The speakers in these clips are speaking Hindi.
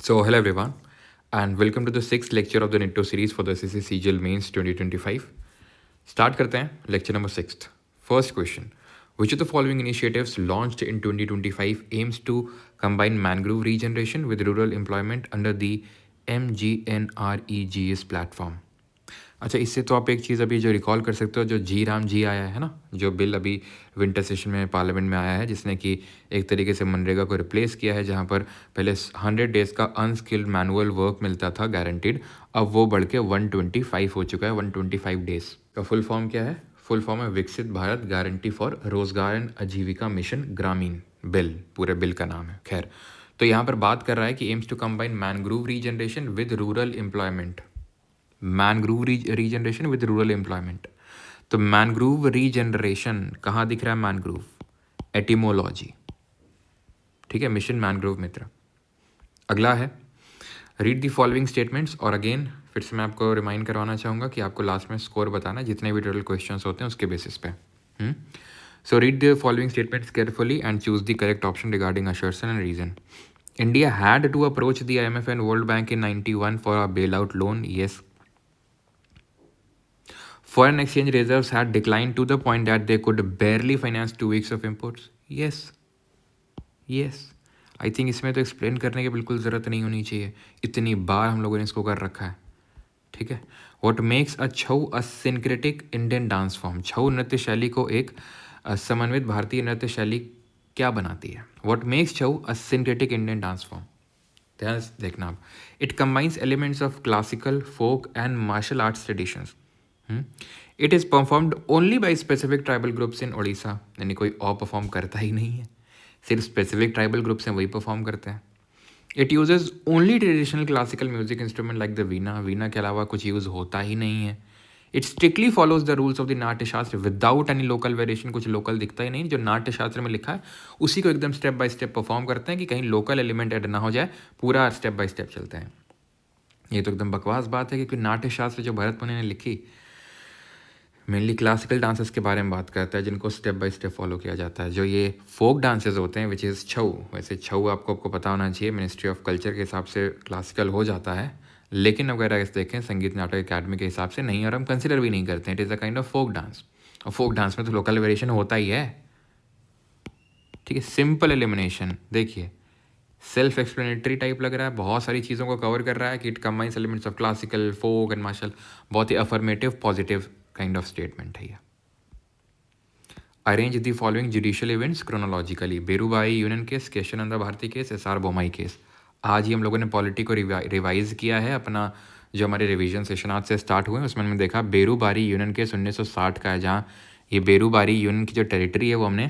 Hello everyone, and welcome to the sixth lecture of the NITO series for the SSC CGL Mains 2025. Start करते हैं lecture number sixth. First question: Which of the following initiatives launched in 2025 aims to combine mangrove regeneration with rural employment under the MGNREGS platform? अच्छा, इससे तो आप एक चीज़ अभी जो रिकॉल कर सकते हो, जो जी राम जी आया है ना, जो बिल अभी विंटर सेशन में पार्लियामेंट में आया है, जिसने कि एक तरीके से मनरेगा को रिप्लेस किया है, जहाँ पर पहले 100 डेज़ का अनस्किल्ड मैनुअल वर्क मिलता था गारंटीड, अब वो बढ़ के 125 हो चुका है, 125 डेज़ का फुल फॉर्म क्या है? फुल फॉर्म है विकसित भारत गारंटी फॉर रोजगार एंड आजीविका मिशन ग्रामीण बिल, पूरे बिल का नाम है। खैर, तो यहाँ पर बात कर रहा है कि aims to combine mangrove regeneration with rural employment, mangrove regeneration with rural employment. तो मैनग्रूव रीजनरेशन कहाँ दिख रहा है? मैनग्रूव एटिमोलॉजी, ठीक है, मिशन मैनग्रोव मित्र। अगला है रीड द फॉलोइंग स्टेटमेंट्स, और अगेन फिर से मैं आपको रिमाइंड करवाना चाहूँगा कि आपको लास्ट में स्कोर बताना है जितने भी टोटल क्वेश्चंस होते हैं उसके बेसिस पे। So read the following statements carefully and choose the correct option regarding assertion and reason. India had to approach the IMF and World Bank in 91 for a bailout loan. Yes. Foreign exchange reserves had declined to the point that they could barely finance 2 weeks of imports. Yes. Yes. I think इसमें तो एक्सप्लेन करने की बिल्कुल ज़रूरत नहीं होनी चाहिए, इतनी बार हम लोगों ने इसको कर रखा है, ठीक है। What makes a Chhau a syncretic Indian dance form? Chhau नृत्य शैली को एक समन्वित भारतीय नृत्य शैली क्या बनाती है? What makes Chhau a syncretic Indian dance form? ध्यान से देखना आप। It combines elements of classical, folk and martial arts traditions. It is performed only by specific tribal groups in Odisha, यानी कोई और परफॉर्म करता ही नहीं है, सिर्फ स्पेसिफिक ट्राइबल ग्रुप्स हैं वही परफॉर्म करते हैं. It uses only traditional classical music instrument like the veena, veena के अलावा कुछ यूज़ होता ही नहीं है. It strictly follows the rules of the Natya Shastra without any local variation, कुछ लोकल दिखता ही नहीं, जो नाट्य शास्त्र में लिखा है उसी को एकदम स्टेप बाय स्टेप परफॉर्म करते हैं कि कहीं लोकल एलिमेंट ऐड ना हो जाए, पूरा स्टेप बाय स्टेप चलते हैं. ये तो एकदम बकवास बात है, क्योंकि नाट्य शास्त्र जो भरत मुनि ने लिखी मेनली क्लासिकल डांसेस के बारे में बात करता है, जिनको स्टेप बाय स्टेप फॉलो किया जाता है. जो ये फोक डांसेस होते हैं विच इज़ छऊ, वैसे छऊ आपको पता होना चाहिए मिनिस्ट्री ऑफ कल्चर के हिसाब से क्लासिकल हो जाता है, लेकिन अगर ऐसे देखें संगीत नाटक अकेडमी के हिसाब से नहीं, और हम कंसिडर भी नहीं करते हैं. It is a kind of folk dance, और फोक डांस में तो लोकल वेरिएशन होता ही है, ठीक है. सिंपल एलिमिनेशन देखिए, सेल्फ एक्सप्लेनेटरी टाइप लग रहा है, बहुत सारी चीज़ों को कवर कर रहा है कि it combines elements of classical, folk and martial. बहुत ही affirmative positive kind of statement है ये. Arrange the following judicial events chronologically. Berubari union case, Kesavananda Bharati case, SR Bommai case. आज ही हम लोगों ने पॉलिटी को रिवाइज किया है. अपना जो हमारे रिवीजन सेशन आज से स्टार्ट हुए उसमें हमने देखा बेरूबारी यूनियन केस 1960 का है, जहाँ ये बेरूबारी यूनियन की जो टेरिटरी है वो हमने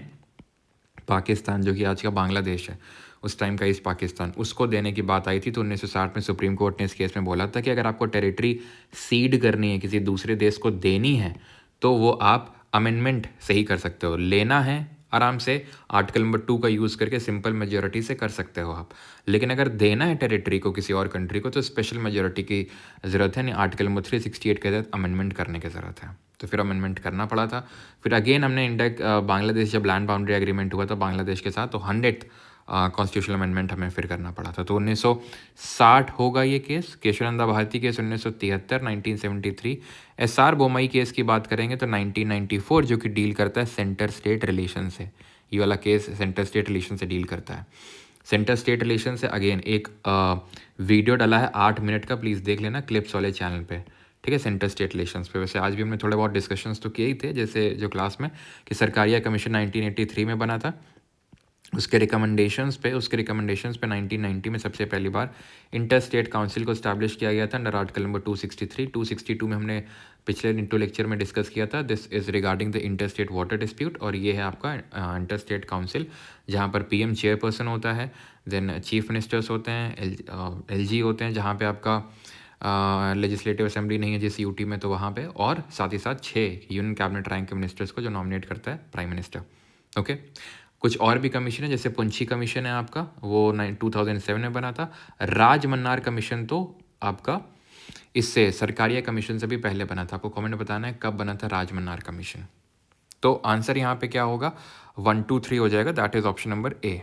पाकिस्तान, जो कि आज का बांग्लादेश है, उस टाइम का ईस्ट पाकिस्तान, उसको देने की बात आई थी. तो 1960 में सुप्रीम कोर्ट ने इस केस में बोला था कि अगर आपको टेरिटरी सीड करनी है, किसी दूसरे देश को देनी है, तो वो आप अमेंडमेंट से ही कर सकते हो. लेना है आराम से आर्टिकल नंबर 2 का यूज़ करके सिंपल मेजॉरिटी से कर सकते हो आप, लेकिन अगर देना है टेरिटरी को किसी और कंट्री को तो स्पेशल मेजॉरिटी की ज़रूरत है. नहीं, आर्टिकल नंबर 368 के तहत अमेंडमेंट करने की ज़रूरत है, तो फिर अमेंडमेंट करना पड़ा था. फिर अगेन हमने बांग्लादेश जब लैंड बाउंड्री एग्रीमेंट हुआ था बांग्लादेश के साथ, तो 100th कॉन्स्टिट्यूशनल अमेंडमेंट हमें फिर करना पड़ा था. तो 1960 होगा ये case. Kesavananda Bharati case 1973, 1973. SR Bommai case की बात करेंगे तो 1994, जो कि डील करता है सेंटर स्टेट रिलेशन से. ये वाला केस सेंटर स्टेट रिलेशन से डील करता है. सेंटर स्टेट रिलेशन से अगेन एक वीडियो डाला है 8 मिनट का, प्लीज़ देख लेना क्लिप्स वाले चैनल पे, ठीक है, सेंटर स्टेट रिलेशंस पे. वैसे आज भी हमने थोड़े बहुत डिस्कशंस तो किए ही थे, जैसे जो क्लास में कि सरकारिया कमीशन 1983 में बना था, उसके रिकमेंडेशंस पे 1990 में सबसे पहली बार इंटर स्टेट काउंसिल को इस्टेब्लिश किया गया था अंडर आर्टिकल नंबर 263. 262 में हमने पिछले इंटू लेक्चर में डिस्कस किया था. This is regarding the inter state water dispute, और ये है आपका इंटर स्टेट काउंसिल, जहाँ पर PM चेयरपर्सन होता है, देन चीफ मिनिस्टर्स होते हैं, LG होते हैं, जहाँ पे आपका लेजिस्लेटिव असेंबली नहीं है जिस UT में, तो वहाँ पे, और साथ ही साथ 6 यूनियन कैबिनेट रैंक के मिनिस्टर्स को जो नॉमिनेट करता है प्राइम मिनिस्टर. ओके, कुछ और भी कमीशन है, जैसे पुंछी कमीशन है आपका, वो 2007 में बना था. राजमन्नार कमीशन तो आपका इससे सरकारिया कमीशन से भी पहले बना था. आपको कमेंट बताना है कब बना था राजमन्नार कमीशन. तो आंसर यहाँ पे क्या होगा? 1 2 3 हो जाएगा, that is option number A,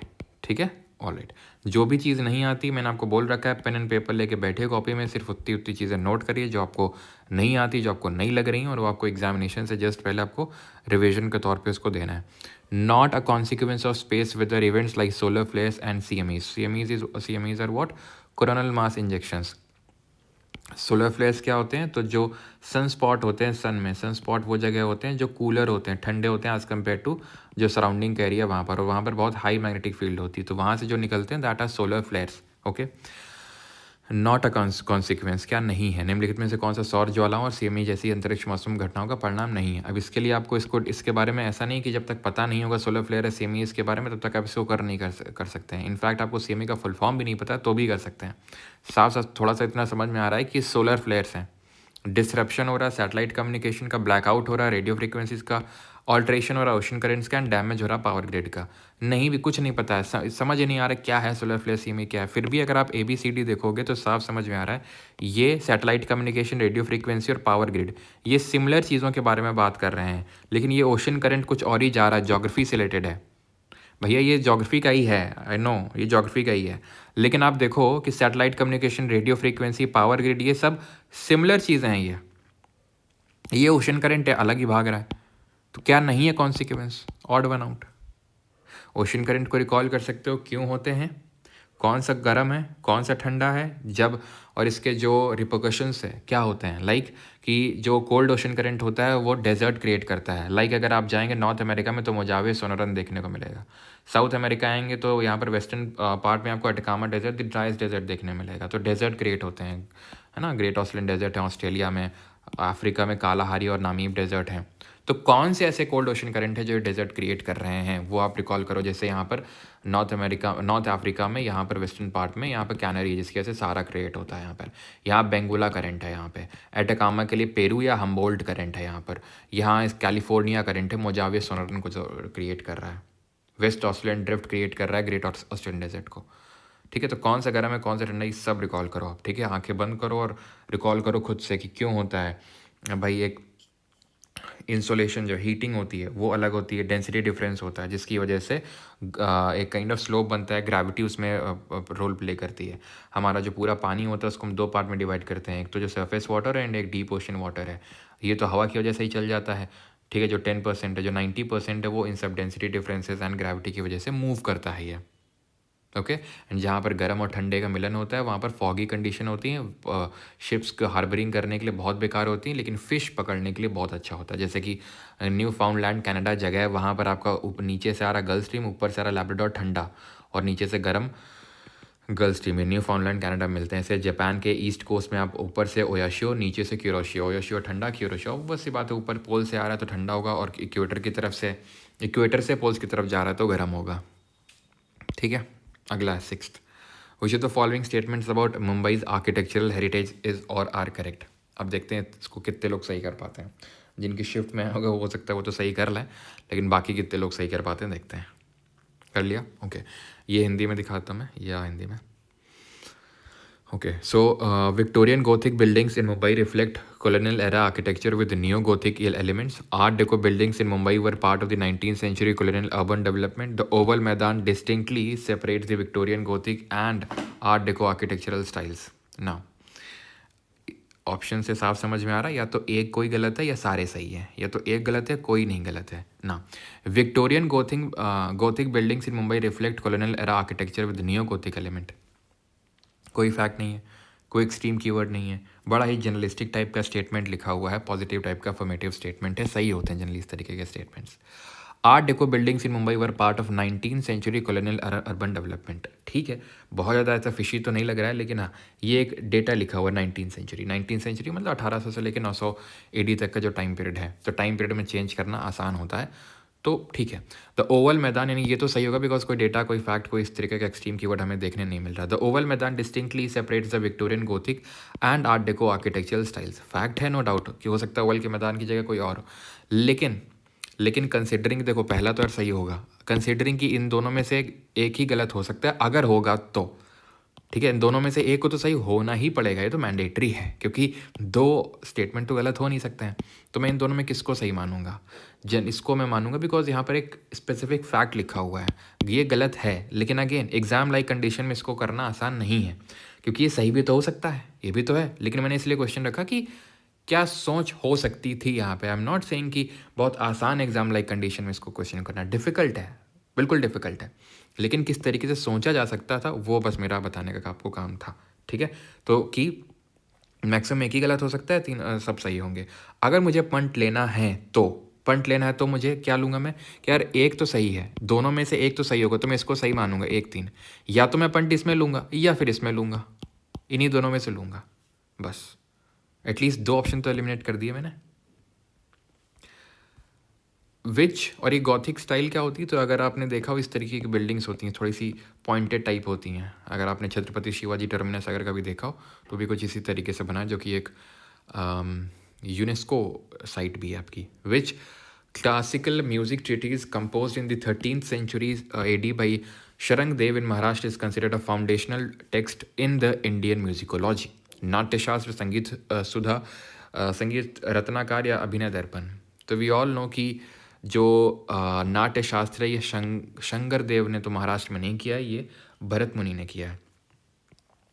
ठीक है. ऑलराइट, जो भी चीज़ नहीं आती मैंने आपको बोल रखा है, पेन एंड पेपर लेके बैठे कॉपी में, सिर्फ उतनी उतनी चीज़ें नोट करिए जो आपको नहीं आती, जो आपको नहीं लग रही हैं, और वो आपको एग्जामिनेशन से जस्ट पहले आपको रिविजन के तौर पे उसको देना है. Not a consequence of space weather events like solar flares and CMEs are what? Coronal mass injections. Solar flares क्या होते हैं? तो जो सन स्पॉट होते हैं, सन में सन स्पॉट वो जगह होते हैं जो कूलर होते हैं, ठंडे होते हैं एज़ कम्पेयर टू जो सराउंडिंग एरिया वहाँ पर, और वहाँ पर बहुत हाई मैग्नेटिक फील्ड होती है, तो वहाँ से जो निकलते हैं that are solar flares. Okay, not a consequence, क्या नहीं है? निम्नलिखित में से कौन सा सौर ज्वालाओं और CME जैसी अंतरिक्ष मौसम घटनाओं का परिणाम नहीं है? अब इसके लिए आपको इसके बारे में ऐसा नहीं कि जब तक पता नहीं होगा सोलर फ्लेयर या CME इसके बारे में, तब तक आप इसको नहीं कर सकते हैं. इनफैक्ट आपको CME का फुल फॉर्म भी नहीं पता तो भी कर सकते हैं. साफ साफ थोड़ा सा इतना समझ में आ रहा है कि सोलर फ्लेयर्स हैं, डिसरप्शन हो रहा है सैटेलाइट कम्युनिकेशन का, ब्लैकआउट हो रहा है रेडियो फ्रिक्वेंसीज का, ऑल्ट्रेशन हो रहा है ओशन करेंट्स का, एंड डैमेज हो रहा है पावर ग्रिड का. नहीं भी कुछ नहीं पता है, समझ ही नहीं आ रहा क्या है सोलर फ्लेयर, CME क्या है. फिर भी अगर आप ABCD देखोगे तो साफ समझ में आ रहा है ये सैटेलाइट कम्युनिकेशन, रेडियो फ्रीक्वेंसी और पावर ग्रिड, ये सिमिलर चीज़ों के बारे में बात कर रहे हैं, लेकिन ये ओशन करंट कुछ और ही जा रहा है, जोग्राफी से रिलेटेड है. भैया ये जोग्राफी का ही है, आई नो ये जोग्राफी का ही है, लेकिन आप देखो कि satellite communication, radio frequency, power grid, ये सब सिमिलर चीज़ें हैं. ये ओशन करंट है, अलग ही भाग रहा है, तो क्या नहीं है consequence? Odd one out. Ocean current को रिकॉल कर सकते हो, क्यों होते हैं, कौन सा गर्म है, कौन सा ठंडा है, जब, और इसके जो रिपोकशंस है क्या होते हैं. लाइक कि जो कोल्ड ओशन करंट होता है वो डेजर्ट क्रिएट करता है. लाइक अगर आप जाएंगे नॉर्थ अमेरिका में तो मोजावे सोनोरन देखने को मिलेगा. साउथ अमेरिका आएंगे तो यहाँ पर वेस्टर्न पार्ट में आपको Atacama desert, the driest desert देखने मिलेगा. तो डेजर्ट क्रिएट होते हैं, है ना. ग्रेट ऑस्ट्रेलियन डेजर्ट है ऑस्ट्रेलिया में, अफ्रीका में कालाहारी और नामीब डेजर्ट हैं. तो कौन से ऐसे कोल्ड ओशन करंट है जो डेजर्ट क्रिएट कर रहे हैं, वो आप रिकॉल करो. जैसे यहाँ पर नॉर्थ अफ्रीका में, यहाँ पर वेस्टर्न पार्ट में, यहाँ पर कैनरी, जिसकी वजह से सारा क्रिएट होता है. यहाँ पर यहाँ बेंगुला करंट है, यहाँ पे एटकामा के लिए पेरू या हम्बोल्ट करंट है. यहाँ इस कैलिफोर्निया करंट है, मोजावे सोनोरन को जो क्रिएट कर रहा है. वेस्ट ऑस्ट्रेलियन ड्रिफ्ट क्रिएट कर रहा है ग्रेट ऑस्ट्रेलियन डेजर्ट को. ठीक है, तो कौन सा गर्म है, कौन सा ठंडा, ये सब रिकॉल करो आप. ठीक है, आंखें बंद करो और रिकॉल करो खुद से कि क्यों होता है. भाई एक इंसोलेशन जो हीटिंग होती है वो अलग होती है, डेंसिटी डिफरेंस होता है जिसकी वजह से एक काइंड ऑफ स्लोप बनता है, ग्रेविटी उसमें रोल प्ले करती है. हमारा जो पूरा पानी होता है उसको हम दो पार्ट में डिवाइड करते हैं, एक तो जो सरफेस वाटर है एंड एक डीप ओशन वाटर है. ये तो हवा की वजह से ही चल जाता है. ठीक है, जो 10% है, जो 90% है, वो इन सब डेंसिटी डिफरेंसेस एंड ग्रेविटी की वजह से मूव करता है ये. ओके, एंड जहाँ पर गर्म और ठंडे का मिलन होता है वहाँ पर फॉगी कंडीशन होती हैं. शिप्स को हार्बरिंग करने के लिए बहुत बेकार होती हैं, लेकिन फ़िश पकड़ने के लिए बहुत अच्छा होता है. जैसे कि न्यू फाउंडलैंड कनाडा जगह है, वहाँ पर आपका नीचे से आ रहा गल्फ स्ट्रीम, ऊपर से आ रहा लैब्राडोर ठंडा, और नीचे से गर्म गल्फ स्ट्रीम में न्यू फाउंडलैंड कनाडा मिलते हैं. ऐसे जापान के ईस्ट कोस्ट में आप ऊपर से ओयाशियो, नीचे से क्यूरोशियो. ओयाशियो ठंडा, क्यूरोशियो बस सी बात है, ऊपर पोल से आ रहा है तो ठंडा होगा, और इक्वेटर से पोल्स की तरफ जा रहा है तो गर्म होगा. ठीक है, अगला है 6th. Which of the following statements about Mumbai's architectural heritage is और आर करेक्ट. अब देखते हैं इसको कितने लोग सही कर पाते हैं. जिनकी शिफ्ट में होगा हो सकता है वो तो सही कर लें, लेकिन बाकी कितने लोग सही कर पाते हैं देखते हैं. कर लिया, ओके. ये हिंदी में दिखाता हूँ मैं, या हिंदी में. Okay, so Victorian Gothic buildings in Mumbai reflect colonial era architecture with neo-Gothic elements. Art Deco buildings in Mumbai were part of the 19th century colonial urban development. The Oval Maidan distinctly separates the Victorian Gothic and Art Deco architectural styles. Now, option से साफ समझ में आ रहा है, या तो एक कोई गलत है या सारे सही है, या तो एक गलत है कोई नहीं गलत है ना. Victorian Gothic buildings in Mumbai reflect colonial era architecture with neo Gothic element. कोई फैक्ट नहीं है, कोई एक्सट्रीम कीवर्ड नहीं है, बड़ा ही जर्नलिस्टिक टाइप का स्टेटमेंट लिखा हुआ है, पॉजिटिव टाइप का फॉर्मेटिव स्टेटमेंट है. सही होते हैं जनरली इस तरीके के statements. Art deco buildings in Mumbai were part of 19th century colonial urban development. ठीक है, बहुत ज़्यादा ऐसा फिशी तो नहीं लग रहा है, लेकिन हाँ ये एक डेटा लिखा हुआ है 19th सेंचुरी मतलब 1800 से लेकर 900 AD तक का जो टाइम पीरियड है, तो टाइम पीरियड में चेंज करना आसान होता है, तो ठीक है. द ओवल मैदान, यानी ये तो सही होगा बिकॉज कोई डेटा, कोई फैक्ट, कोई इस तरीके का एक्सट्रीम कीवर्ड हमें देखने नहीं मिल रहा. द ओवल मैदान distinctly separates the Victorian Gothic and art deco architectural styles. Fact है, नो डाउट कि हो सकता है ओवल के मैदान की जगह कोई और हो, लेकिन कंसिडरिंग, देखो पहला तो यार सही होगा, कंसिडरिंग कि इन दोनों में से एक ही गलत हो सकता है, अगर होगा तो ठीक है, इन दोनों में से एक को तो सही होना ही पड़ेगा, ये तो मैंडेटरी है, क्योंकि दो स्टेटमेंट तो गलत हो नहीं सकते हैं। तो मैं इन दोनों में किसको सही मानूंगा? इसको मैं मानूंगा, बिकॉज यहाँ पर एक स्पेसिफिक फैक्ट लिखा हुआ है। ये गलत है, लेकिन अगेन एग्जाम लाइक कंडीशन में इसको करना आसान नहीं है, क्योंकि ये सही भी तो हो सकता है, ये भी तो है। लेकिन मैंने इसलिए क्वेश्चन रखा कि क्या सोच हो सकती थी यहाँ पे। आई एम नॉट सेइंग कि बहुत आसान एग्जाम लाइक कंडीशन में इसको क्वेश्चन करना डिफिकल्ट है, बिल्कुल डिफिकल्ट है, लेकिन किस तरीके से सोचा जा सकता था वो बस मेरा बताने का आपको काम था। ठीक है, तो कि मैक्सिमम एक ही गलत हो सकता है, तीन सब सही होंगे। अगर मुझे पंट लेना है तो मुझे क्या लूँगा मैं कि यार एक तो सही है, दोनों में से एक तो सही होगा, तो मैं इसको सही मानूंगा 1-3। या तो मैं पंट इसमें लूँगा या फिर इसमें लूँगा, इन्हीं दोनों में से लूँगा बस। एटलीस्ट 2 ऑप्शन तो एलिमिनेट कर दिए मैंने। विच और ये गॉथिक स्टाइल क्या होती है, तो अगर आपने देखा हो इस तरीके की बिल्डिंग्स होती हैं, थोड़ी सी पॉइंटेड टाइप होती हैं। अगर आपने छत्रपति शिवाजी टर्मिनस अगर कभी देखा हो तो भी कुछ इसी तरीके से बना है, जो कि एक यूनेस्को साइट भी है आपकी। Which classical music treatise composed in the 13th century AD by Sharangdev in Maharashtra is considered a foundational text in the Indian musicology. Natyashastra, Sangeet Sudha, संगीत रत्नाकर या अभिनय दर्पण। तो वी ऑल नो कि जो नाट्य शास्त्र है ये शंकर देव ने तो महाराष्ट्र में नहीं किया है, ये भरत मुनि ने किया है।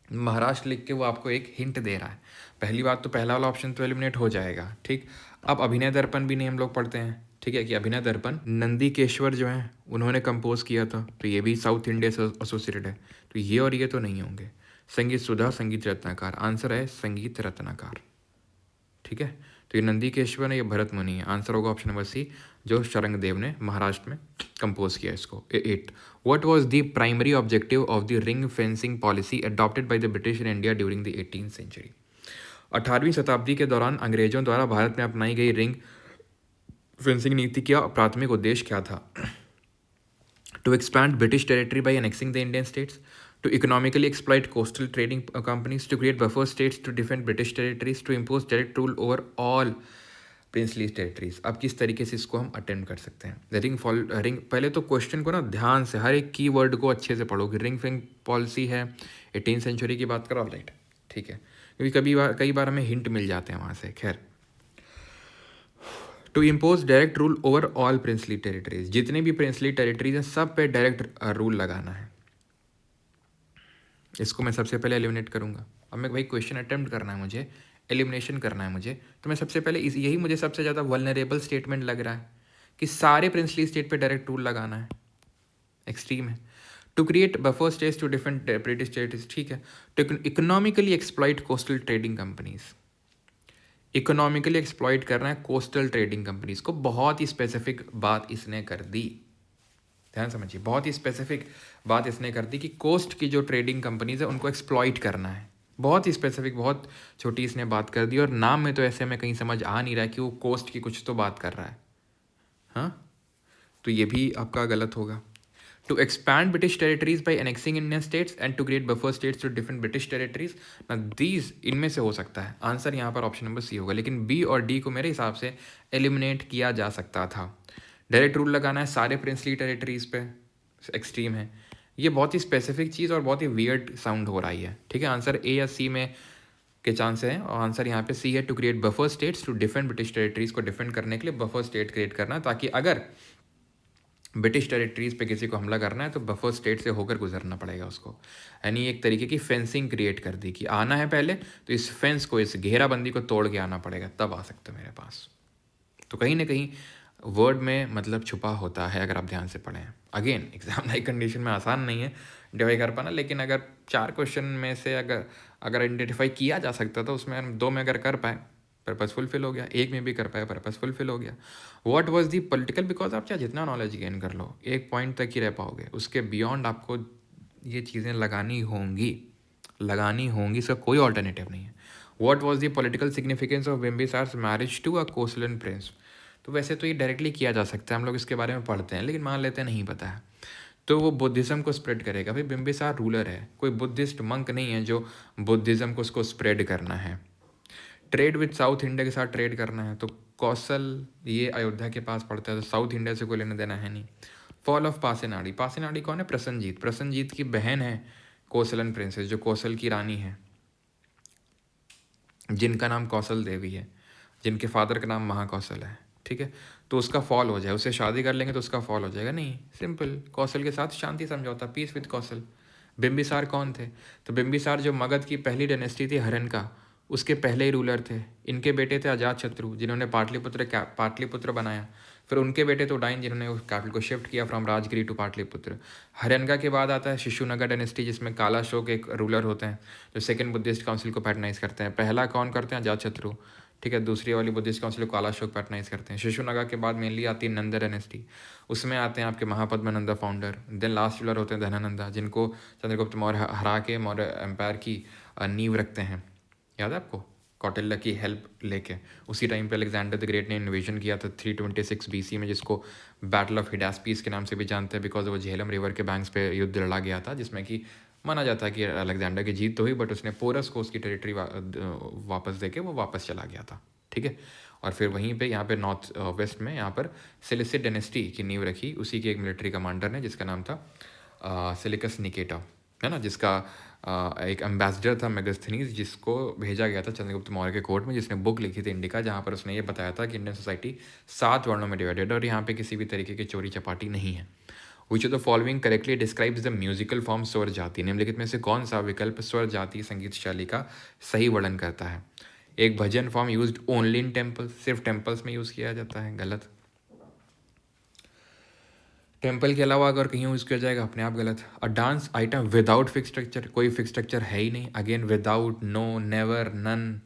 महाराष्ट्र लिख के वो आपको एक हिंट दे रहा है। पहली बात तो पहला वाला ऑप्शन तो एलिमिनेट हो जाएगा। ठीक, अब अभिनय दर्पण भी नहीं हम लोग पढ़ते हैं, ठीक है, कि अभिनय दर्पण नंदीकेश्वर जो है उन्होंने कंपोज किया था, तो ये भी साउथ इंडिया से एसोसिएटेड है, तो ये और ये तो नहीं होंगे। संगीत सुधा, संगीत रत्नाकर, आंसर है संगीत रत्नाकर। ठीक है, तो ये नंदीकेश्वर है, ये भरत मुनि है। आंसर होगा ऑप्शन नंबर सी, जो शरंगदेव ने महाराष्ट्र में कंपोज किया इसको। 8, what was the primary objective of the ring fencing policy adopted by the British in India during the 18th century। 18वीं शताब्दी के दौरान अंग्रेजों द्वारा भारत में अपनाई गई रिंग फेंसिंग नीति का प्राथमिक उद्देश्य क्या था? To expand British territory by annexing the Indian states, to economically exploit coastal trading companies, to create buffer states to defend British territories, to impose direct rule over all princely territories। अब किस तरीके से इसको हम अटेम्प्ट कर सकते हैं? रिंग, पहले तो क्वेश्चन को ना ध्यान से हर एक की वर्ड को अच्छे से पढ़ोगे। रिंग फेंग पॉलिसी है 18th century की बात करो, राइट, ठीक है, क्योंकि कई बार हमें हिंट मिल जाते हैं वहाँ से। खैर, to impose direct rule over all princely territories, जितने भी प्रिंसली टेरिटरीज हैं सब पे डायरेक्ट रूल लगाना है। इसको मैं सबसे पहले एलिमिनेट करूँगा। अब मैं भाई क्वेश्चन अटेम्प्ट करना है मुझे, एलिमिनेशन करना है मुझे, तो मैं सबसे पहले यही मुझे सबसे ज़्यादा वल्नरेबल स्टेटमेंट लग रहा है कि सारे प्रिंसली स्टेट पे डायरेक्ट रूल लगाना है। एक्सट्रीम है। To create buffer states to different British territories, ठीक है। To economically exploit coastal trading companies, economically exploit करना है कोस्टल ट्रेडिंग कंपनीज को। बहुत ही स्पेसिफिक बात इसने कर दी, ध्यान समझिए, बहुत ही स्पेसिफिक बात इसने कर दी कि कोस्ट की जो ट्रेडिंग कंपनीज है उनको एक्सप्लॉइट करना है। बहुत ही स्पेसिफिक, बहुत छोटी इसने बात कर दी, और नाम में तो ऐसे में कहीं समझ आ नहीं रहा है कि वो कोस्ट की कुछ तो बात कर रहा है। हाँ, तो ये भी आपका गलत होगा। To expand British territories by annexing Indian states and to create buffer states to different British territories, ना दीज इनमें से हो सकता है। आंसर यहाँ पर ऑप्शन नंबर सी होगा, लेकिन बी और डी को मेरे हिसाब से एलिमिनेट किया जा सकता था। डायरेक्ट रूल लगाना है सारे प्रिंसली टेरिटरीज पे, एक्सट्रीम है। ये बहुत ही स्पेसिफिक चीज़ और बहुत ही वियर्ड साउंड हो रही है, ठीक है। आंसर ए या सी में के चांस हैं, और आंसर यहाँ पे सी है, to create buffer states to defend British territories को डिफेंड करने के लिए बफर स्टेट क्रिएट करना, ताकि अगर ब्रिटिश टेरिटरीज पे किसी को हमला करना है तो बफर स्टेट से होकर गुजरना पड़ेगा उसको। यानी एक तरीके की फेंसिंग क्रिएट कर दी कि आना है पहले तो इस फेंस को, इस घेराबंदी को तोड़ के आना पड़ेगा, तब आ सकते हो मेरे पास। तो कहीं ना कहीं वर्ड में मतलब छुपा होता है, अगर आप ध्यान से पढ़ें। अगेन एग्जाम लाइक कंडीशन में आसान नहीं है डिवाइड कर पाना, लेकिन अगर 4 क्वेश्चन में से अगर आइडेंटिफाई किया जा सकता था, उसमें 2 में अगर कर पाए पर्पस फुलफिल हो गया, 1 में भी कर पाए पर्पस फुलफिल हो गया। What was the political, because आप चाहे जितना नॉलेज गेन कर लो एक पॉइंट तक ही रह पाओगे, उसके बियॉन्ड आपको ये चीज़ें लगानी होंगी, इसका कोई ऑल्टरनेटिव नहीं है। What was the political significance of Bimbisara's marriage to a Kosalan prince, तो वैसे तो ये डायरेक्टली किया जा सकता है, हम लोग इसके बारे में पढ़ते हैं, लेकिन मान लेते हैं नहीं पता है, तो वो बुद्धिज़्म को स्प्रेड करेगा। भाई बिम्बिसार रूलर है, कोई बुद्धिस्ट मंक नहीं है जो बुद्धिज़्म को उसको स्प्रेड करना है। ट्रेड विद साउथ इंडिया के साथ ट्रेड करना है, तो कौशल ये अयोध्या के पास पड़ता है, तो साउथ इंडिया से कोई लेना देना है नहीं। फॉल ऑफ पासेनाडी, पासेनाडी कौन है? प्रसन्नजीत, प्रसन्नजीत की बहन है कोसलन प्रिंसेस, जो कोसल की रानी है, जिनका नाम कौशल देवी है, जिनके फादर का नाम महाकौशल है, ठीक है, तो उसका फॉल हो जाए, उससे शादी कर लेंगे तो उसका फॉल हो जाएगा? नहीं, सिंपल, कौशल के साथ शांति समझौता, पीस विद कौशल। बिम्बिसार कौन थे? तो बिम्बिसार जो मगध की पहली डायनेस्टी थी हरन का, उसके पहले ही रूलर थे। इनके बेटे थे अजात शत्रु, जिन्होंने पाटलिपुत्र बनाया। फिर उनके बेटे तो उडाइन, जिन्होंने उस कैपिटल को शिफ्ट किया फ्रॉम राजगिरी टू पाटलिपुत्र। हरियाणा के बाद आता है शिशुनगर डायनेस्टी, जिसमें काला अशोक एक रूलर होते हैं जो सेकंड बुद्धिस्ट काउंसिल को पैटर्नाइज करते हैं। पहला कौन करते हैं? अजात शत्रु, ठीक है। दूसरी वाली बुद्धिस्ट काउंसिल को काला अशोक पैटर्नाइज करते हैं। शिशुनगा के बाद मेनली आती है नंदा डायनेस्टी, उसमें आते हैं आपके महापद्मनंदा फाउंडर। देन लास्ट रूलर होते हैं धनानंदा, जिनको चंद्रगुप्त मौर्य हरा के मौर्य एम्पायर की नींव रखते हैं। याद है आपको? कौटिल्य की हेल्प लेके उसी टाइम पे अलेक्जेंडर द ग्रेट ने इन्वेजन किया था 326 BC में, जिसको बैटल ऑफ हिडास्पीस के नाम से भी जानते हैं, बिकॉज वो झेलम रिवर के बैंक्स पे युद्ध लड़ा गया था, जिसमें कि माना जाता है कि अलेक्जेंडर की जीत तो हुई, बट उसने पोरस को उसकी टेरिटरी वापस देके वो वापस चला गया था, ठीक है। और फिर वहीं पे यहाँ पे नॉर्थ वेस्ट में यहाँ पर सेलेसिड डायनेस्टी की नींव रखी उसी के एक मिलिट्री कमांडर ने, जिसका नाम था सिलिकस निकेटा, है ना, जिसका एक एम्बेसडर था मेगास्थनीज, जिसको भेजा गया था चंद्रगुप्त मौर्य के कोर्ट में, जिसने बुक लिखी थी इंडिका, जहाँ पर उसने ये बताया था कि इंडियन सोसाइटी 7 वर्णों में डिवाइडेड है और यहाँ पे किसी भी तरीके की चोरी चपाटी नहीं है। Which of the following correctly describes the musical form स्वर जाति? निम्नलिखित में से कौन सा विकल्प स्वर जाति संगीत शैली का सही वर्णन करता है? एक bhajan form used only in temple, सिर्फ टेम्पल्स में यूज़ किया जाता है, गलत। टेम्पल के अलावा अगर कहीं यूज़ किया जाएगा, अपने आप गलत। A dance item without fix structure, कोई फिक्स स्ट्रक्चर है ही नहीं, again without, no, never, none,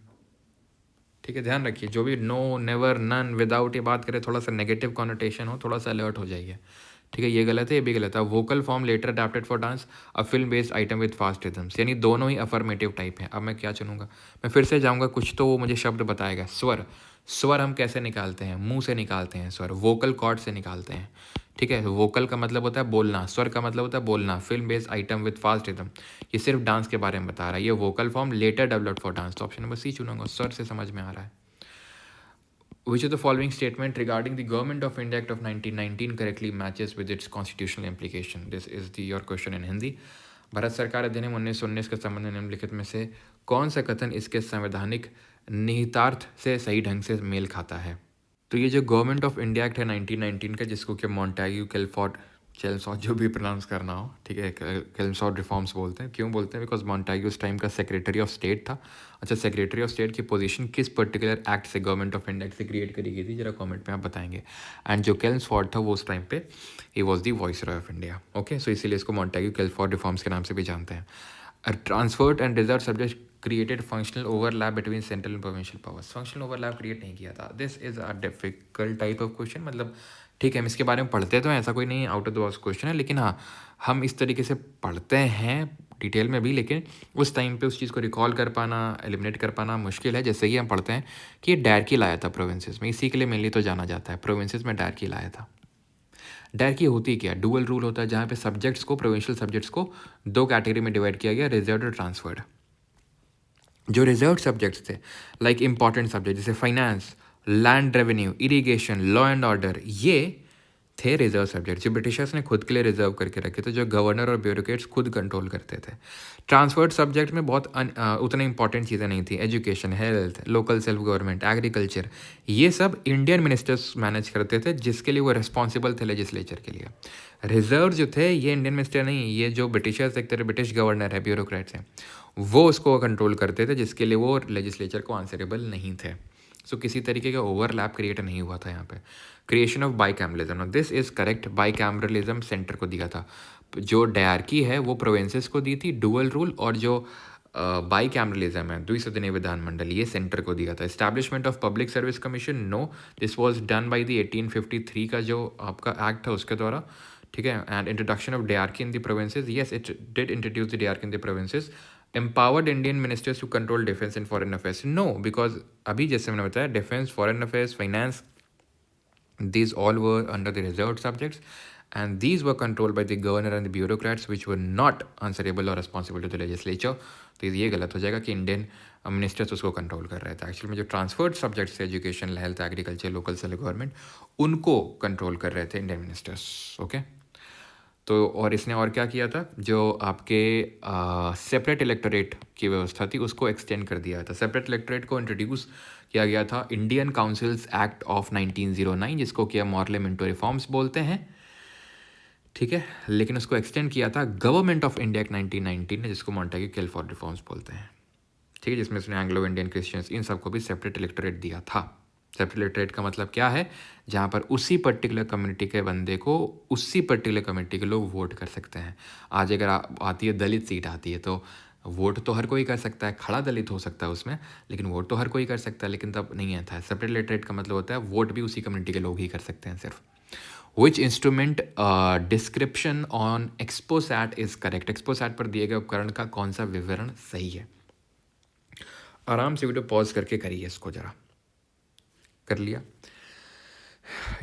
ठीक है, ध्यान रखिए, जो भी नो, नेवर, नन, विदाउट ये बात करें, थोड़ा सा नेगेटिव कॉनोटेशन हो, थोड़ा सा अलर्ट हो जाइए, ठीक है, ये गलत है, ये भी गलत है। Vocal form later adapted for dance, a film based item with fast rhythms, यानी दोनों ही अफर्मेटिव टाइप हैं। अब मैं क्या चुनूंगा? मैं फिर से जाऊंगा, कुछ तो वो मुझे शब्द बताएगा। स्वर, स्वर हम कैसे निकालते हैं? मुंह से निकालते हैं स्वर, वोकल कॉर्ड से निकालते हैं, ठीक है। वोकल का मतलब होता है बोलना, स्वर का मतलब होता है बोलना। Film based item with fast rhythm, ये सिर्फ डांस के बारे में बता रहा है। ये vocal form later developed for dance, तो ऑप्शन नंबर सी चुनूंगा, स्वर से समझ में आ रहा है। Which of the following statement regarding the Government of India Act of 1919 correctly matches with its constitutional implication? This is your question in Hindi. Bharat सरकार अधिनियम 1919 के संबंध में निम्नलिखित में से कौन सा कथन इसके संवैधानिक निहितार्थ से सही ढंग से मेल खाता है? तो ये जो गवर्नमेंट ऑफ इंडिया एक्ट है 1919 का, जिसको कि मॉन्टेग्यू चेल्मसॉट जो भी प्रोनाउंस करना हो, ठीक है, चेल्मसॉट रिफॉर्म्स बोलते हैं। क्यों बोलते हैं? बिकॉज मॉन्टेग्यू उस टाइम का सेक्रेटरी ऑफ स्टेट था। अच्छा, सेक्रेटरी ऑफ स्टेट की पोजीशन किस पर्टिकुलर एक्ट से, गवर्नमेंट ऑफ इंडिया एक्ट से क्रिएट करी गई थी, जरा कमेंट में आप बताएंगे। एंड जो चेल्मसफोर्ड था वो उस टाइम पे ही was the viceroy of India, okay. So इसीलिए इसको मॉन्टेग्यू चेल्मसफोर्ड रिफॉर्म्स के नाम से भी जानते हैं। Transferred and reserve subject created functional overlap between central and provincial powers, functional overlap create नहीं किया था। This is a difficult type of question, मतलब ठीक है, हम इसके बारे में पढ़ते तो हैं, ऐसा कोई नहीं out of the box question है, लेकिन हाँ, हम इस तरीके से पढ़ते हैं डिटेल में भी, लेकिन उस टाइम पे उस चीज़ को रिकॉल कर पाना, एलिमिनेट कर पाना मुश्किल है। जैसे ही हम पढ़ते हैं कि डायरकी लाया था प्रोविंसेस में, इसी के लिए मेनली तो जाना जाता है, प्रोविंसेस में डायरकी लाया था। डायरकी होती क्या? डुअल रूल होता है, जहाँ पे सब्जेक्ट्स को, प्रोविंशियल सब्जेक्ट्स को 2 कैटेगरी में डिवाइड किया गया, रिजर्व्ड और ट्रांसफर्ड। जो रिजर्व सब्जेक्ट्स थे, लाइक इंपॉर्टेंट सब्जेक्ट जैसे finance, land revenue, irrigation, law and order, ये थे रिजर्व सब्जेक्ट, जो ब्रिटिशर्स ने खुद के लिए रिजर्व करके रखे थे, जो गवर्नर और ब्यूरोक्रेट्स खुद कंट्रोल करते थे। ट्रांसफर्ड सब्जेक्ट में बहुत उतनी इंपॉर्टेंट चीज़ें नहीं थी, education, health, local self government, agriculture, ये सब इंडियन मिनिस्टर्स मैनेज करते थे, जिसके लिए वो रिस्पॉन्सिबल थे लेजिस्लेचर के लिए। रिजर्व जो थे ये इंडियन मिनिस्टर नहीं, ये जो ब्रिटिशर्स एक तरह ब्रिटिश गवर्नर है, ब्यूरोक्रेट्स हैं, वो उसको कंट्रोल करते थे, जिसके लिए वो लेजिस्लेचर को आंसरेबल नहीं थे। सो किसी तरीके का ओवरलैप क्रिएट नहीं हुआ था यहाँ पे। Creation of bicameralism, this is correct, bicameralism centre को दिया था। जो डायरकी है वो प्रोविंसेस को दी थी, डुअल रूल, और जो बाइकैमरलिज्म है, द्विसदनीय विधानमंडल, ये सेंटर को दिया था। Establishment of public service commission, no, this was done by the 1853 का जो आपका एक्ट था उसके द्वारा, ठीक है। And introduction of dyarchy in the provinces, yes, it did introduce the dyarchy in the provinces. empowered Indian ministers to control defense and foreign affairs, no, because अभी जैसे मैंने बताया, defense, foreign affairs, finance, these all were under the reserved subjects, and these were controlled by the governor and the bureaucrats, which were not answerable or responsible to the legislature. तो ये गलत हो जाएगा कि इंडियन मिनिस्टर्स उसको कंट्रोल कर रहे थे। एक्चुअली में जो ट्रांसफर्ड सब्जेक्ट्स थे, education, health, agriculture, local self government, उनको कंट्रोल कर रहे थे इंडियन मिनिस्टर्स, ओके। तो और इसने और क्या किया था, जो आपके सेपरेट इलेक्टोरेट की व्यवस्था थी उसको एक्सटेंड कर दिया था। सेपरेट इलेक्टोरेट को इंट्रोड्यूस किया गया था इंडियन काउंसिल्स एक्ट ऑफ 1909, जिसको कि मॉर्ले मिंटो रिफॉर्म्स बोलते हैं, ठीक है। लेकिन उसको एक्सटेंड किया था गवर्नमेंट ऑफ इंडिया एक्ट 1919 ने, जिसको मॉन्टेग्यू केलफोर्ड रिफॉर्म्स बोलते हैं, ठीक है, जिसमें उसने एंग्लो इंडियन क्रिश्चियंस इन सबको भी सेपरेट इलेक्टोरेट दिया था। सेपरेट इलेक्टोरेट का मतलब क्या है, जहाँ पर उसी पर्टिकुलर कम्युनिटी के बंदे को उसी पर्टिकुलर कम्युनिटी के लोग वोट कर सकते हैं। आज अगर आती है दलित सीट आती है तो वोट तो हर कोई कर सकता है, खड़ा दलित हो सकता है उसमें, लेकिन वोट तो हर कोई कर सकता है, लेकिन तब नहीं आता है। सेपरेट इलेक्टोरेट का मतलब होता है वोट भी उसी कम्युनिटी के लोग ही कर सकते हैं सिर्फ। Which instrument description on XPoSat is correct, XPoSat पर दिए गए उपकरण का कौन सा विवरण सही है। आराम से वीडियो पॉज करके करिए इसको ज़रा। कर लिया।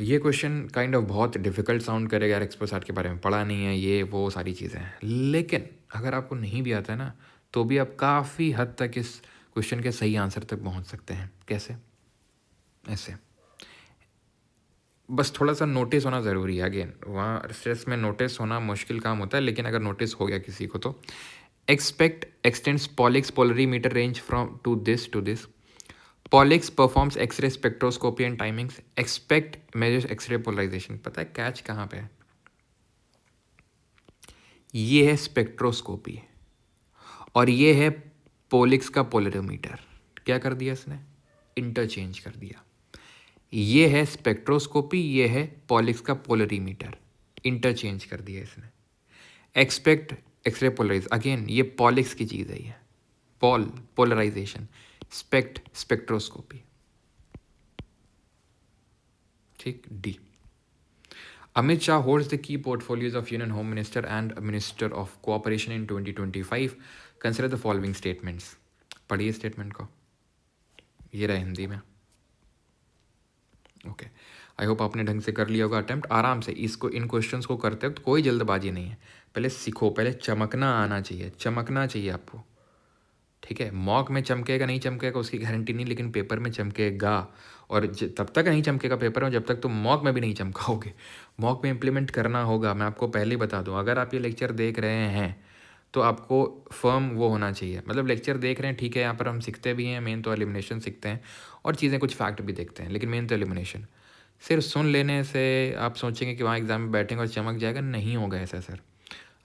ये क्वेश्चन काइंड ऑफ बहुत डिफिकल्ट साउंड करेगा यार, एक्सपोसैट के बारे में पढ़ा नहीं है, ये वो सारी चीज़ें हैं, लेकिन अगर आपको नहीं भी आता है ना तो भी आप काफ़ी हद तक इस क्वेश्चन के सही आंसर तक पहुंच सकते हैं। कैसे? ऐसे, बस थोड़ा सा नोटिस होना ज़रूरी है। अगेन वहाँ स्ट्रेस में नोटिस होना मुश्किल काम होता है, लेकिन अगर नोटिस हो गया किसी को तो XSPECT extends POLIX polarimeter range from to this POLIX performs X-ray spectroscopy and timings XSPECT measures X-ray polarization. पता है कैच कहाँ पे है? ये है स्पेक्ट्रोस्कोपी और ये है पॉलिक्स का पोलरीमीटर। क्या कर दिया इसने? इंटरचेंज कर दिया। ये है स्पेक्ट्रोस्कोपी, ये है पॉलिक्स का पोलरीमीटर, इंटरचेंज कर दिया इसने। एक्सपेक्ट एक्सरे पोलराइज, अगेन ये पॉलिक्स की चीज़ है, ये पोलराइजेशन, स्पेक्ट स्पेक्ट्रोस्कोपी, ठीक। D, Amit Shah holds the key portfolios of union home minister and minister of cooperation in 2025। Consider the following statements. पढ़िए स्टेटमेंट को, ये रहा हिंदी में। ओके, आई होप आपने ढंग से कर लिया होगा अटेम्प्ट। आराम से इसको, इन क्वेश्चंस को करते वक्त कोई जल्दबाजी नहीं है, पहले सीखो, पहले चमकना आना चाहिए, चमकना चाहिए आपको, ठीक है। मॉक में चमकेगा नहीं चमकेगा उसकी गारंटी नहीं, लेकिन पेपर में चमकेगा। और तब तक नहीं चमकेगा पेपर में जब तक तुम मॉक में भी नहीं चमकाओगे। मॉक में इम्प्लीमेंट करना होगा। मैं आपको पहले ही बता दूं, अगर आप ये लेक्चर देख रहे हैं तो आपको फर्म वो होना चाहिए, मतलब लेक्चर देख रहे हैं ठीक है, यहाँ पर हम सीखते भी हैं, मेन तो एलिमिनेशन सीखते हैं और चीज़ें कुछ फैक्ट भी देखते हैं, लेकिन मेन तो एलिमिनेशन। सिर्फ सुन लेने से आप सोचेंगे कि वहाँ एग्ज़ाम में बैठेंगे और चमक जाएगा, नहीं होगा ऐसा सर।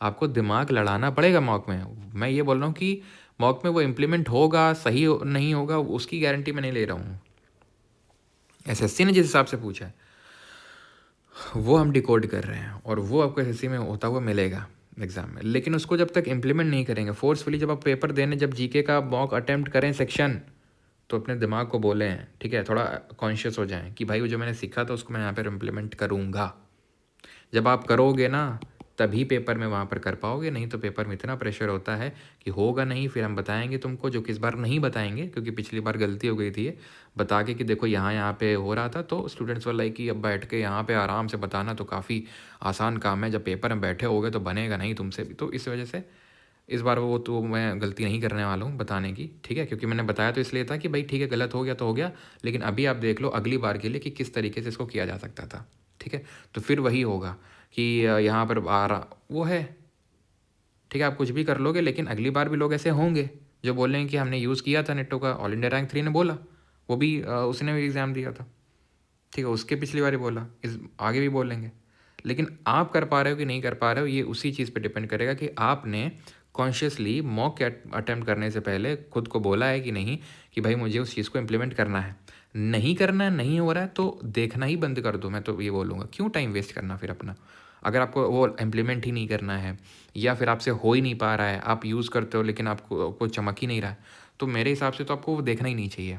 आपको दिमाग लड़ाना पड़ेगा मॉक में। मैं ये बोल रहा हूँ कि मॉक में वो इम्प्लीमेंट होगा, सही नहीं होगा उसकी गारंटी मैं नहीं ले रहा हूँ। एसएससी ने जिस हिसाब से पूछा है वो हम डिकोड कर रहे हैं और वो आपको एसएससी में होता हुआ मिलेगा एग्ज़ाम में, लेकिन उसको जब तक इम्प्लीमेंट नहीं करेंगे फोर्सफुली, जब आप पेपर देने, जब जीके का मॉक अटैम्प्ट करें सेक्शन, तो अपने दिमाग को बोलें, ठीक है, थोड़ा कॉन्शियस हो जाएं कि भाई वो जो मैंने सीखा था उसको मैं यहाँ पर इम्प्लीमेंट करूँगा। जब आप करोगे ना तभी पेपर में वहाँ पर कर पाओगे, नहीं तो पेपर में इतना प्रेशर होता है कि होगा नहीं, फिर हम बताएंगे तुमको, जो कि इस बार नहीं बताएंगे क्योंकि पिछली बार गलती हो गई थी, ये बता के कि देखो यहाँ पे हो रहा था, तो स्टूडेंट्स वाला कि अब बैठ के यहाँ पे आराम से बताना तो काफ़ी आसान काम है, जब पेपर में बैठे होगे तो बनेगा नहीं तुमसे भी। तो इस वजह से इस बार वो तो मैं गलती नहीं करने वाला हूँ बताने की, ठीक है, क्योंकि मैंने बताया तो इसलिए था कि भाई ठीक है गलत हो गया तो हो गया, लेकिन अभी आप देख लो अगली बार के लिए कि किस तरीके से इसको किया जा सकता था, ठीक है। तो फिर वही होगा कि यहाँ पर आ रहा वो है, ठीक है, आप कुछ भी कर लोगे, लेकिन अगली बार भी लोग ऐसे होंगे जो बोलेंगे कि हमने यूज़ किया था नेटो का, ऑल इंडिया रैंक 3 ने बोला, वो भी उसने भी एग्ज़ाम दिया था, ठीक है, उसके पिछली बार ही बोला, इस आगे भी बोलेंगे। लेकिन आप कर पा रहे हो कि नहीं कर पा रहे हो ये उसी चीज़ पे डिपेंड करेगा कि आपने कॉन्शियसली मॉक अटैम्प्ट करने से पहले खुद को बोला है कि नहीं कि भाई मुझे उस चीज़ को इम्प्लीमेंट करना है। नहीं करना है, नहीं हो रहा है तो देखना ही बंद कर दो, मैं तो ये बोलूँगा। क्यों टाइम वेस्ट करना फिर अपना, अगर आपको वो इम्प्लीमेंट ही नहीं करना है या फिर आपसे हो ही नहीं पा रहा है, आप यूज़ करते हो लेकिन आपको चमक ही नहीं रहा है, तो मेरे हिसाब से तो आपको वो देखना ही नहीं चाहिए,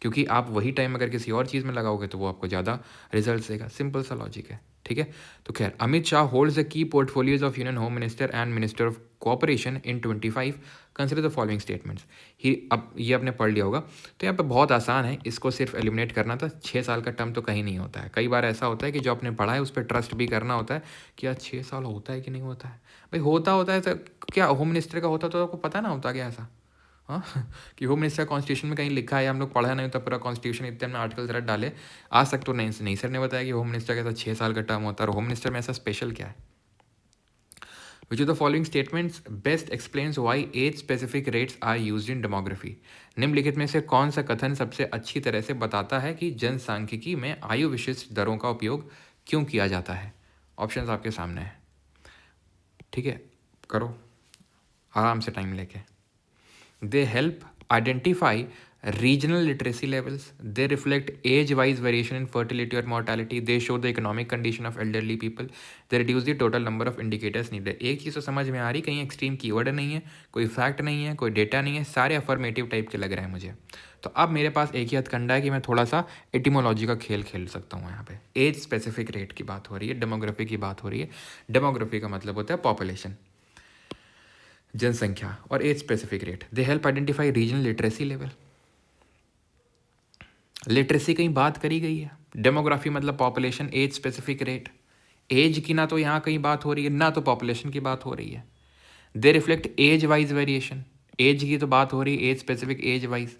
क्योंकि आप वही टाइम अगर किसी और चीज़ में लगाओगे तो वो आपको ज़्यादा रिजल्ट देगा। सिंपल सा लॉजिक है, ठीक है। तो खैर, Amit Shah holds the key portfolios of union home minister and minister of cooperation in 25। Consider the following statements. He, अब ये आपने पढ़ लिया होगा तो यहाँ पे बहुत आसान है, इसको सिर्फ एलिमिनेट करना था। 6 साल का टर्म तो कहीं नहीं होता है, कई बार ऐसा होता है कि जो आपने पढ़ा है उस पर ट्रस्ट भी करना होता है कि यार 6 साल होता है कि नहीं होता है। भाई होता है तो क्या होम मिनिस्टर का होता तो आपको पता ना होता क्या ऐसा, हाँ कि होम मिनिस्टर कॉन्स्टिट्यूशन में कहीं लिखा है, हम लोग पढ़ा नहीं होता पूरा कॉन्स्टिट्यूशन, इतने हमने आर्टिकल जरा डाले आज तक तो नहीं सर ने बताया कि होम मिनिस्टर का ऐसा 6 साल का टर्म होता है, और होम मिनिस्टर में ऐसा स्पेशल क्या है। Which of the following statements best explains why age specific rates are used in demography. निम्नलिखित में से कौन सा कथन सबसे अच्छी तरह से बताता है कि जनसांख्यिकी में आयु विशिष्ट दरों का उपयोग क्यों किया जाता है? ऑप्शंस आपके सामने है, ठीक है, करो आराम से टाइम लेके। दे help identify regional literacy levels, they reflect age-wise variation in fertility or mortality, they show the economic condition of elderly people, they reduce the total number of indicators needed। एक चीज़ तो समझ में आ रही, कहीं एक्सट्रीम कीवर्ड नहीं है, कोई फैक्ट नहीं है, कोई डेटा नहीं है, सारे अफर्मेटिव टाइप के लग रहे हैं मुझे। तो अब मेरे पास एक ही हथकंडा है कि मैं थोड़ा सा एटिमोलॉजी का खेल खेल सकता हूँ। यहाँ पे एज स्पेसिफिक रेट की बात हो रही है, डेमोग्राफी की बात हो रही है। डेमोग्राफी का मतलब होता है पॉपुलेशन, जनसंख्या, और age specific rate. They help identify regional literacy level. Literacy कहीं बात करी गई है? डेमोग्राफी मतलब population, age specific rate. Age की ना तो यहाँ कहीं बात हो रही है, ना तो पॉपुलेशन की बात हो रही है। They reflect age wise variation, age की तो बात हो रही है, age specific age wise.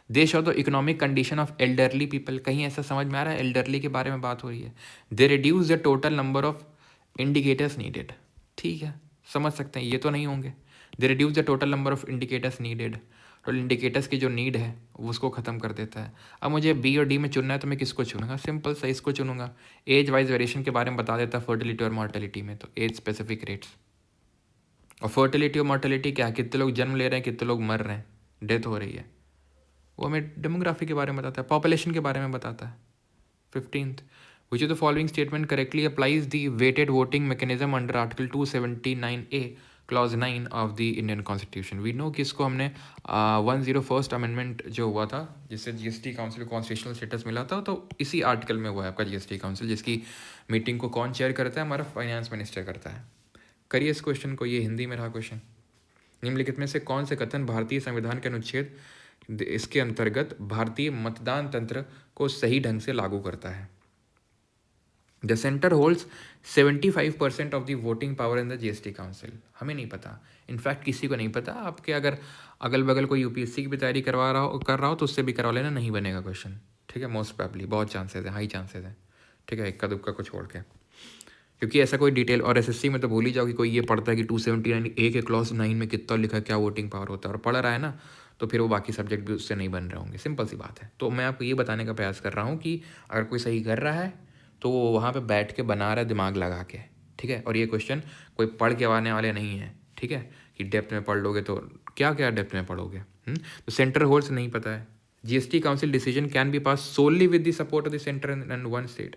They show the economic condition of elderly people, कहीं ऐसा समझ में आ रहा है एल्डरली के बारे में बात हो रही है। They reduce the total number of indicators needed, ठीक है, समझ सकते हैं, ये तो नहीं होंगे। They reduce the total number of indicators needed, और इंडिकेटर्स की जो नीड है उसको ख़त्म कर देता है। अब मुझे बी और डी में चुनना है तो मैं किसको चुनूंगा? सिंपल सा इसको चुनूंगा। एज वाइज वेरिएशन के बारे में बता देता फर्टिलिटी और मॉर्टेलिटी में, तो एज स्पेसिफिक रेट्स। और फर्टिलिटी और मॉर्टेलिटी क्या, कितने लोग जन्म ले रहे हैं, कितने लोग मर रहे हैं, डेथ हो रही है, वो हमें डेमोग्राफी के बारे में बताता है, पॉपुलेशन के बारे में बताता है। 15th, which of the following statement correctly applies the weighted voting mechanism under article 279A clause 9 of the Indian constitution. We know कि इसको हमने 101st अमेंडमेंट जो हुआ था, जिससे जीएसटी काउंसिल को कॉन्स्टिट्यूशनल स्टेटस मिला था, तो इसी आर्टिकल में हुआ है आपका जीएसटी काउंसिल, जिसकी मीटिंग को कौन चेयर करता है? हमारा फाइनेंस मिनिस्टर करता है। करिए इस क्वेश्चन को, ये हिंदी में रहा क्वेश्चन। निम्नलिखित में से कौन से कथन भारतीय संविधान के अनुच्छेद इसके अंतर्गत भारतीय मतदान तंत्र को सही ढंग से लागू करता है? The centre holds 75% of the voting power in the GST council. हमें नहीं पता, इनफैक्ट किसी को नहीं पता। आपके अगर अगल बगल कोई यूपीएससी की भी तैयारी कर रहा हो तो उससे भी करवा लेना, नहीं बनेगा क्वेश्चन, ठीक है, मोस्ट प्रॉब्ली, बहुत चांसेस है, हाई चांसेस है, ठीक है, इक्का दुक्का को छोड़ के, क्योंकि ऐसा कोई डिटेल, और एसएससी में तो भूल ही जाओ कि कोई ये पढ़ता है कि 279A के क्लॉज 9 में कितना लिखा है, क्या वोटिंग पावर होता है, और पढ़ रहा है ना, तो फिर वो बाकी सब्जेक्ट भी उससे नहीं बन रहे होंगे। सिंपल सी बात है। तो मैं आपको ये बताने का प्रयास कर रहा हूँ कि अगर कोई सही कर रहा है तो वो वहाँ पे बैठ के बना रहा है दिमाग लगा के, ठीक है। और ये क्वेश्चन कोई पढ़ के आने वाले नहीं है, ठीक है, कि डेप्थ में पढ़ लोगे तो क्या क्या डेप्थ में पढ़ोगे। तो सेंटर होल्ड्स नहीं पता है। GST council decision can be pass solely with the support of the centre and one state.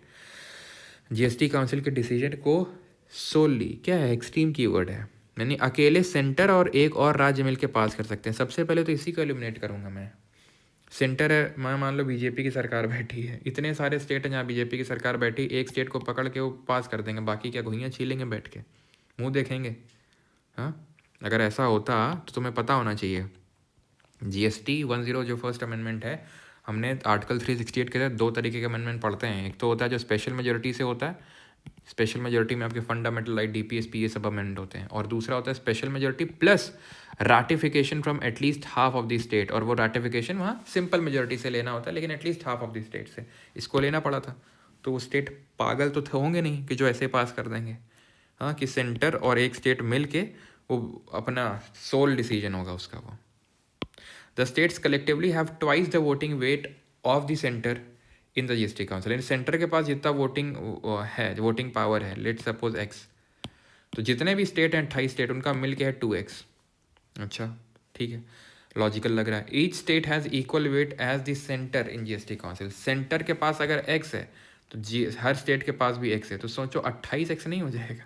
GST council के डिसीजन को सोली क्या है, एक्सट्रीम कीवर्ड है, यानी अकेले सेंटर और एक और राज्य मिलकर पास कर सकते हैं। सबसे पहले तो इसी को एलिमिनेट करूंगा मैं। सेंटर है, मान लो बीजेपी की सरकार बैठी है, इतने सारे स्टेट हैं जहाँ बीजेपी की सरकार बैठी, एक स्टेट को पकड़ के वो पास कर देंगे, बाकी क्या घुइयाँ छीलेंगे बैठ के, मुंह देखेंगे? हाँ, अगर ऐसा होता तो तुम्हें पता होना चाहिए। जीएसटी 10 जो फर्स्ट अमेंडमेंट है, हमने आर्टिकल 368 के तहत दो तरीके के अमेंडमेंट पढ़ते हैं। एक तो होता है जो स्पेशल मेजोरिटी से होता है, स्पेशल मेजोरिटी में आपके फंडामेंटल राइट, डीपीएस ये सब अमेंड होते हैं, और दूसरा होता है special majority plus ratification from at least half of the state, और वो राटिफिकेशन वहाँ सिंपल मेजोरिटी से लेना होता है, लेकिन at least half of the state से इसको लेना पड़ा था। तो वो स्टेट पागल तो होंगे नहीं कि जो ऐसे पास कर देंगे, हाँ, कि सेंटर और एक स्टेट मिल के वो अपना सोल डिसीजन होगा उसका। वो the states collectively have twice the voting weight of the centre in the GST council. Centre के पास जितना वोटिंग पावर है, लेट सपोज एक्स, तो जितने भी स्टेट हैं 28 स्टेट, उनका मिल के है 2x। अच्छा, ठीक है, लॉजिकल लग रहा है। Each state has equal weight as the centre in GST council. Centre के पास अगर x है तो हर स्टेट के पास भी x है, तो सोचो 28x नहीं हो जाएगा?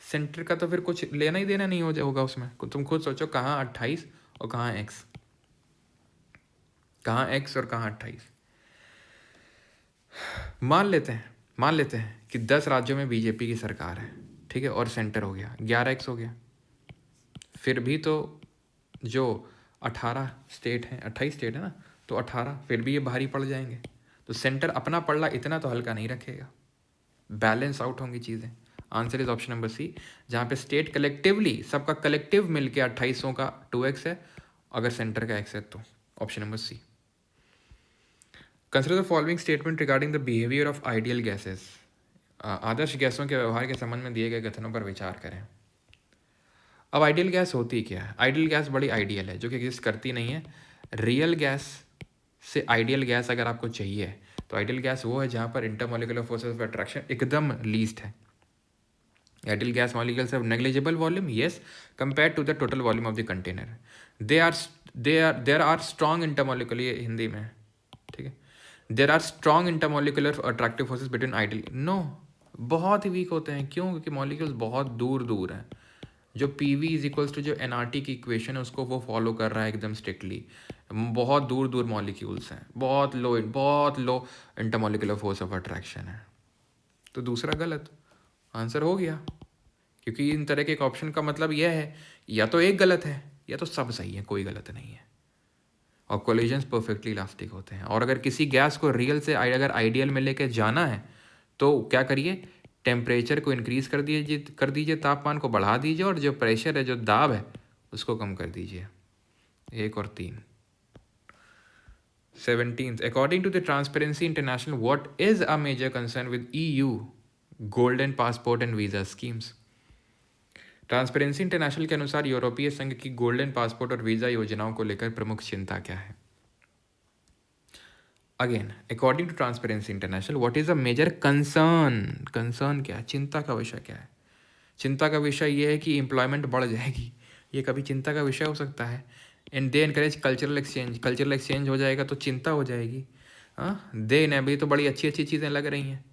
सेंटर का तो फिर कुछ लेना ही देना नहीं होगा उसमें। तुम खुद सोचो, कहाँ 28 और कहाँ x, कहाँ x और कहाँ 28। मान लेते हैं कि 10 राज्यों में बीजेपी की सरकार है, ठीक है, और सेंटर हो गया 11x हो गया, फिर भी तो जो 18 स्टेट हैं, 28 स्टेट है ना, तो 18 फिर भी ये भारी पड़ जाएंगे। तो सेंटर अपना पड़ला इतना तो हल्का नहीं रखेगा, बैलेंस आउट होंगी चीज़ें। Answer is option number C, जहाँ पे स्टेट कलेक्टिवली, सबका कलेक्टिव मिलके 28 का 2x है, अगर सेंटर का x है तो option number C. Consider the following statement regarding the behaviour of ideal gases. आदर्श गैसों के व्यवहार के संबंध में दिए गए कथनों पर विचार करें। अब आइडियल गैस होती क्या है? आइडियल गैस बड़ी आइडियल है, जो कि एग्जिस्ट करती नहीं है। रियल गैस से आइडियल गैस अगर आपको चाहिए तो आइडियल गैस वो है जहाँ पर इंटरमोलिकुलर फोर्सेस ऑफ अट्रैक्शन एकदम लीस्ट है। Ideal gas molecules have negligible volume, yes, compared to the total volume of the container. There are strong intermolecular, ये हिंदी में, ठीक है। There are strong intermolecular attractive forces between ideal, no, बहुत ही वीक होते हैं। क्यों? क्योंकि मॉलिक्यूल्स बहुत दूर दूर हैं। जो P V is equals to जो एन आर टी की इक्वेशन है उसको वो फॉलो कर रहा है एकदम स्ट्रिक्टली। बहुत दूर दूर मॉलिक्यूल्स हैं, बहुत लो इंटरमोलिकुलर फोर्स ऑफ अट्रैक्शन है। तो दूसरा गलत आंसर हो गया, क्योंकि इन तरह के एक ऑप्शन का मतलब यह है या तो एक गलत है या तो सब सही है, कोई गलत नहीं है। और कोलिजन्स परफेक्टली इलास्टिक होते हैं। और अगर किसी गैस को रियल से अगर आइडियल में लेके जाना है तो क्या करिए, टेम्परेचर को इंक्रीज कर दीजिए, तापमान को बढ़ा दीजिए, और जो प्रेशर है, जो दाब है, उसको कम कर दीजिए। 1 और 3। 17th, according to the Transparency International, what is a major concern with EU golden passport and visa schemes? Transparency International के अनुसार यूरोपीय संघ की गोल्डन पासपोर्ट और वीजा योजनाओं को लेकर प्रमुख चिंता क्या है? Again, according to Transparency International, what is a major concern? Concern क्या है? चिंता का विषय क्या है? चिंता का विषय ये है कि एम्प्लॉयमेंट बढ़ जाएगी, ये कभी चिंता का विषय हो सकता है। And they encourage cultural exchange हो जाएगा तो चिंता हो जाएगी। हाँ, दे इनेबल, तो बड़ी अच्छी अच्छी चीज़ें लग रही हैं।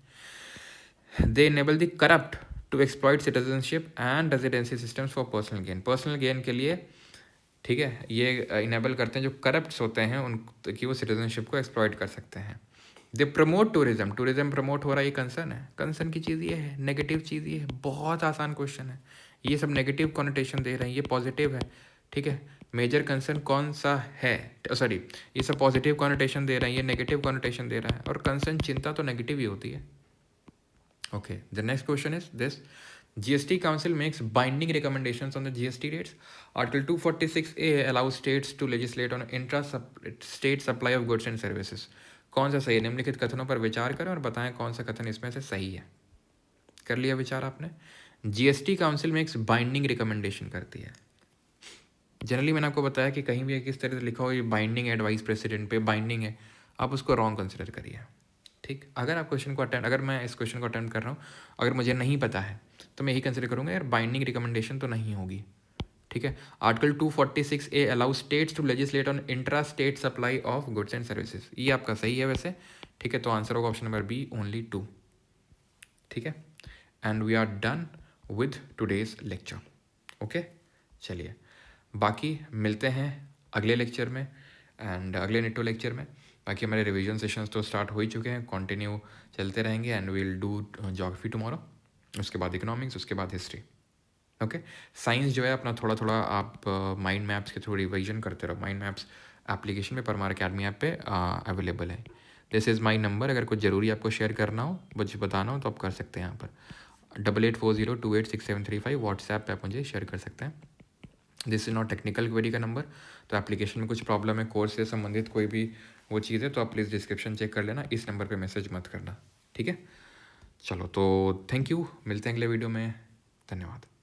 They enable the corrupt to exploit citizenship and residency systems for personal gain के लिए, ठीक है, ये इनेबल करते हैं जो करप्ट होते हैं उन कि वो सिटीजनशिप को एक्सप्लॉइट कर सकते हैं। दे प्रमोट टूरिज्म प्रमोट हो रहा है, ये कंसर्न है। कंसर्न की चीज़ ये है, नेगेटिव चीज़ ये है। बहुत आसान क्वेश्चन है, ये सब नेगेटिव कॉनोटेशन दे रहे हैं, ये पॉजिटिव है, ठीक है। मेजर कंसर्न कौन सा है? सॉरी, ये सब पॉजिटिव कॉनोटेशन दे रहे हैं, ये नेगेटिव कॉनोटेशन दे रहा है। और कंसर्न, चिंता तो नेगेटिव ही होती है। Okay, the next question is this. GST Council makes binding recommendations on the GST rates. Article 246A allows states to legislate on intra-state supply of goods and services. कौन सा सही है? निम्नलिखित कथनों पर विचार करें और बताएं कौन सा कथन इसमें से सही है। कर लिया विचार आपने? GST council makes binding recommendation करती है। जनरली मैंने आपको बताया कि कहीं भी किस तरह से लिखा हो ये बाइंडिंग एडवाइस प्रेसिडेंट पे बाइंडिंग है, आप उसको रॉन्ग कंसिडर करिए, ठीक। अगर आप अगर मैं इस क्वेश्चन को अटेम्प्ट कर रहा हूँ, अगर मुझे नहीं पता है तो मैं यही कंसिडर करूँगा यार बाइंडिंग रिकमेंडेशन तो नहीं होगी, ठीक है। Article 246A allow states to legislate on intra state supply of goods and services, ये आपका सही है वैसे, ठीक है। तो आंसर होगा ऑप्शन नंबर बी, ओनली 2, ठीक है। And we are done with today's lecture, okay. चलिए, बाकी मिलते हैं अगले लेक्चर में एंड अगले नेटो लेक्चर में। बाकी हमारे रिवीजन सेशंस तो स्टार्ट हो ही चुके हैं, कंटिन्यू चलते रहेंगे। And we'll do geography tomorrow, उसके बाद इकोनॉमिक्स, उसके बाद हिस्ट्री, ओके। साइंस जो है अपना थोड़ा थोड़ा आप माइंड मैप्स के थ्रू रिवीजन करते रहो। माइंड मैप्स एप्लीकेशन में परमार अकेडमी ऐप पे अवेलेबल है। दिस इज़ माई नंबर, अगर कुछ ज़रूरी आपको शेयर करना हो, मुझे बताना हो तो आप कर सकते हैं यहाँ पर 8840286735 व्हाट्सएप पे आप मुझे शेयर कर सकते हैं। This is not technical query का नंबर, तो एप्लीकेशन में कुछ प्रॉब्लम है, कोर्स से संबंधित कोई भी वो चीज़ है तो आप प्लीज़ डिस्क्रिप्शन चेक कर लेना, इस नंबर पे मैसेज मत करना, ठीक है। चलो, तो थैंक यू, मिलते हैं अगले वीडियो में, धन्यवाद।